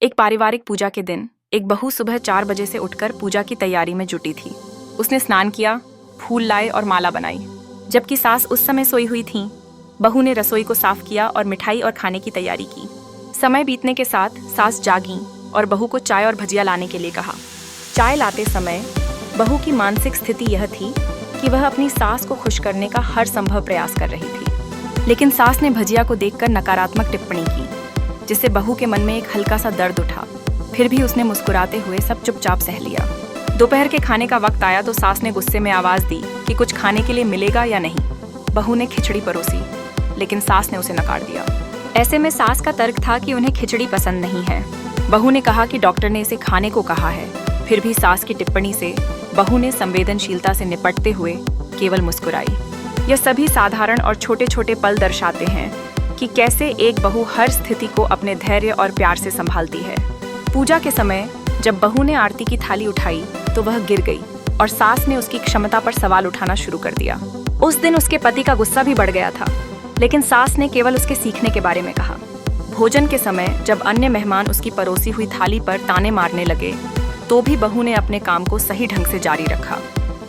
एक पारिवारिक पूजा के दिन एक बहू सुबह 4 बजे से उठकर पूजा की तैयारी में जुटी थी। उसने स्नान किया, फूल लाए और माला बनाई। जबकि सास उस समय सोई हुई थीं, बहू ने रसोई को साफ किया और मिठाई और खाने की तैयारी की। समय बीतने के साथ सास जागी और बहू को चाय और भजिया लाने के लिए कहा। चाय लाते समय बहू की मानसिक स्थिति यह थी कि वह अपनी सास को खुश करने का हर संभव प्रयास कर रही थी। लेकिन सास ने भजिया को देखकर नकारात्मक टिप्पणी की, जिससे बहू के मन में एक हल्का सा दर्द उठा। फिर भी उसने मुस्कुराते हुए सब चुपचाप सह लिया। दोपहर के खाने का वक्त आया तो सास ने गुस्से में आवाज दी कि कुछ खाने के लिए मिलेगा या नहीं। बहू ने खिचड़ी परोसी, लेकिन सास ने उसे नकार दिया। ऐसे में सास का तर्क था कि उन्हें खिचड़ी पसंद नहीं है। बहू ने कहा कि डॉक्टर ने इसे खाने को कहा है। फिर भी सास की टिप्पणी से बहू ने संवेदनशीलता से निपटते हुए केवल मुस्कुराई। यह सभी साधारण और छोटे छोटे पल दर्शाते हैं कि कैसे एक बहू हर स्थिति को अपने धैर्य और प्यार से संभालती है। पूजा के समय जब बहू ने आरती की थाली उठाई तो वह गिर गई और सास ने उसकी क्षमता पर सवाल उठाना शुरू कर दिया। उस दिन उसके पति का गुस्सा भी बढ़ गया था, लेकिन सास ने केवल उसके सीखने के बारे में कहा। भोजन के समय जब अन्य मेहमान उसकी परोसी हुई थाली पर ताने मारने लगे तो भी बहू ने अपने काम को सही ढंग से जारी रखा।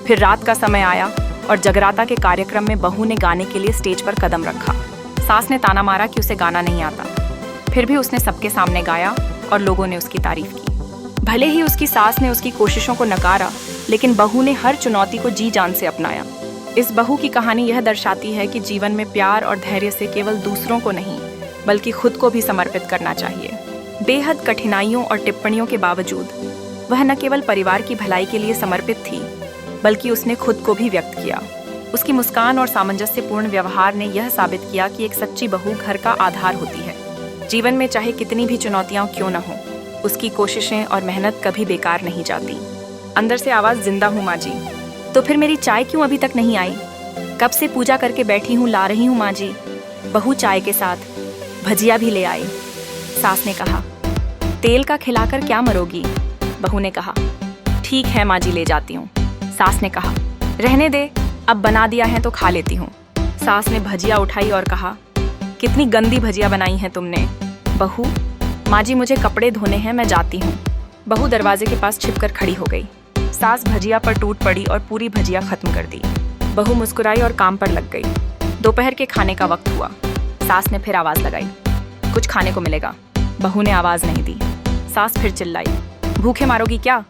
फिर रात का समय आया और जगराता के कार्यक्रम में बहू ने गाने के लिए स्टेज पर कदम रखा। सास ने ताना मारा कि उसे गाना नहीं आता। फिर भी उसने सबके सामने गाया और लोगों ने उसकी तारीफ की। भले ही उसकी सास ने उसकी कोशिशों को नकारा, लेकिन बहू ने हर चुनौती को जी जान से अपनाया। इस बहू की कहानी यह दर्शाती है कि जीवन में प्यार और धैर्य से केवल दूसरों को नहीं, बल्कि खुद को भी समर्पित करना चाहिए। बेहद कठिनाइयों और टिप्पणियों के बावजूद वह न केवल परिवार की भलाई के लिए समर्पित थी, बल्कि उसने खुद को भी व्यक्त किया। उसकी मुस्कान और सामंजस्यपूर्ण व्यवहार ने यह साबित किया कि एक सच्ची बहू घर का आधार होती है। जीवन में चाहे कितनी भी चुनौतियां क्यों न हो, उसकी कोशिशें और मेहनत कभी बेकार नहीं जाती। अंदर से आवाज, जिंदा हूँ माँ जी। तो फिर मेरी चाय क्यों अभी तक नहीं आई? कब से पूजा करके बैठी हूँ, ला रही हूँ माँ जी। बहू चाय के साथ भजिया भी ले आई। सास ने कहा, तेल का खिलाकर क्या मरोगी? बहू ने कहा, ठीक है माँ जी, ले जाती हूँ। सास ने कहा, रहने दे, अब बना दिया है तो खा लेती हूँ। सास ने भजिया उठाई और कहा, कितनी गंदी भजिया बनाई है तुमने। बहू, माँ जी मुझे कपड़े धोने हैं, मैं जाती हूँ। बहू दरवाजे के पास छिपकर खड़ी हो गई। सास भजिया पर टूट पड़ी और पूरी भजिया खत्म कर दी। बहू मुस्कुराई और काम पर लग गई। दोपहर के खाने का वक्त हुआ। सास ने फिर आवाज लगाई, कुछ खाने को मिलेगा। बहू ने आवाज नहीं दी। सास फिर चिल्लाई, भूखे मारोगी क्या?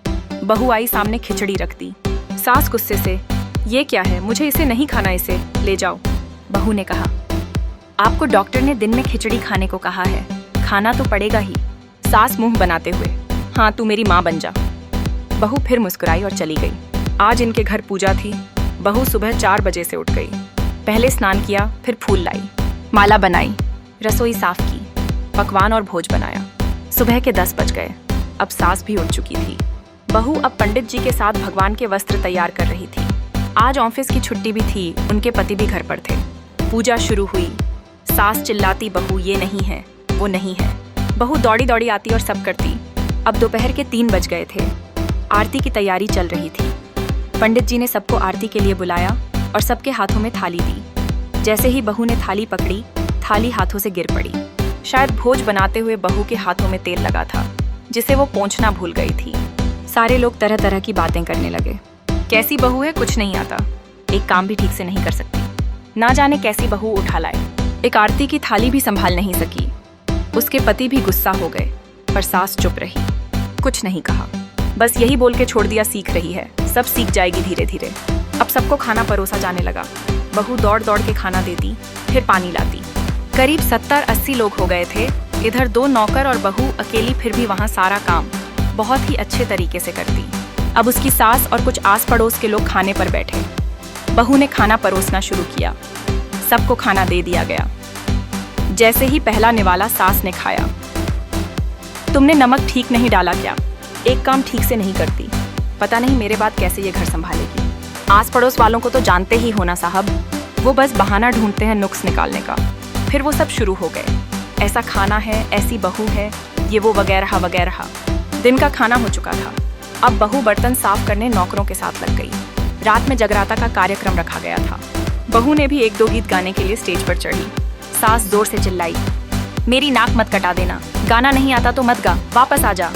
बहू आई सामने खिचड़ी रख दी। सास गुस्से से, ये क्या है? मुझे इसे नहीं खाना, इसे ले जाओ। बहू ने कहा, आपको डॉक्टर ने दिन में खिचड़ी खाने को कहा है, खाना तो पड़ेगा ही। सास मुंह बनाते हुए, हाँ तू मेरी माँ बन जा। बहू फिर मुस्कुराई और चली गई। आज इनके घर पूजा थी। बहू सुबह 4 बजे से उठ गई। पहले स्नान किया, फिर फूल लाई, माला बनाई, रसोई साफ की, पकवान और भोज बनाया। सुबह के 10 बज गए। अब सास भी उठ चुकी थी। बहू अब पंडित जी के साथ भगवान के वस्त्र तैयार कर रही थी। आज ऑफिस की छुट्टी भी थी, उनके पति भी घर पर थे। पूजा शुरू हुई। सास चिल्लाती, बहू ये नहीं है, वो नहीं है। बहू दौड़ी दौड़ी आती और सब करती। अब दोपहर के 3 बज गए थे। आरती की तैयारी चल रही थी। पंडित जी ने सबको आरती के लिए बुलाया और सबके हाथों में थाली दी। जैसे ही बहू ने थाली पकड़ी, थाली हाथों से गिर पड़ी। शायद भोज बनाते हुए बहू के हाथों में तेल लगा था, जिसे वो पोंछना भूल गई थी। सारे लोग तरह तरह की बातें करने लगे। कैसी बहू है, कुछ नहीं आता, एक काम भी ठीक से नहीं कर सकती, ना जाने कैसी बहू उठा लाए, एक आरती की थाली भी संभाल नहीं सकी। उसके पति भी गुस्सा हो गए, पर सास चुप रही, कुछ नहीं कहा, बस यही बोल के छोड़ दिया, सीख रही है, सब सीख जाएगी धीरे धीरे। अब सबको खाना परोसा जाने लगा। बहू दौड़ दौड़ के खाना देती, फिर पानी लाती। करीब 70-80 लोग हो गए थे। इधर 2 नौकर और बहू अकेली, फिर भी वहाँ सारा काम बहुत ही अच्छे तरीके से करती। अब उसकी सास और कुछ आस पड़ोस के लोग खाने पर बैठे। बहू ने खाना परोसना शुरू किया। सबको खाना दे दिया गया। जैसे ही पहला निवाला सास ने खाया, तुमने नमक ठीक नहीं डाला क्या? एक काम ठीक से नहीं करती, पता नहीं मेरे बाद कैसे ये घर संभालेगी। आस पड़ोस वालों को तो जानते ही होना साहब, वो बस बहाना ढूंढते हैं नुक्स निकालने का। फिर वो सब शुरू हो गए, ऐसा खाना है, ऐसी बहू है, ये वो वगैरह वगैरह। दिन का खाना हो चुका था। अब बहू बर्तन साफ करने नौकरों के साथ लग गई। रात में जगराता का कार्यक्रम रखा गया था। बहू ने भी 1-2 गीत गाने के लिए स्टेज पर चढ़ी। सास जोर से चिल्लाई, मेरी नाक मत कटा देना, गाना नहीं आता तो मत गा, वापस आ जा।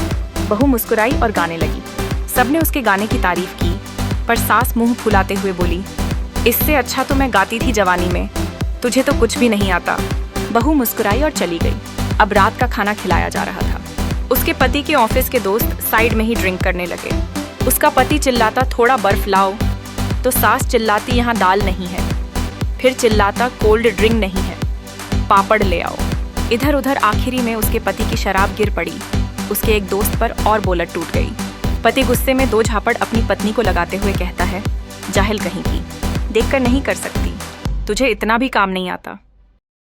बहू मुस्कुराई और गाने लगी। सबने उसके गाने की तारीफ की, पर सास मुंह फुलाते हुए बोली, इससे अच्छा तो मैं गाती थी जवानी में, तुझे तो कुछ भी नहीं आता। बहू मुस्कुराई और चली गई। अब रात का खाना खिलाया जा रहा था। उसके पति के ऑफिस के दोस्त साइड में ही ड्रिंक करने लगे। उसका पति चिल्लाता, थोड़ा बर्फ लाओ, तो सास चिल्लाती, यहाँ दाल नहीं है। फिर चिल्लाता, कोल्ड ड्रिंक नहीं है, पापड़ ले आओ। इधर उधर आखिरी में उसके पति की शराब गिर पड़ी। उसके एक दोस्त पर और बोलत टूट गई। पति गुस्से में 2 झापड़ अपनी पत्नी को लगाते हुए कहता है, जाहिल कहीं की, देखकर नहीं कर सकती, तुझे इतना भी काम नहीं आता।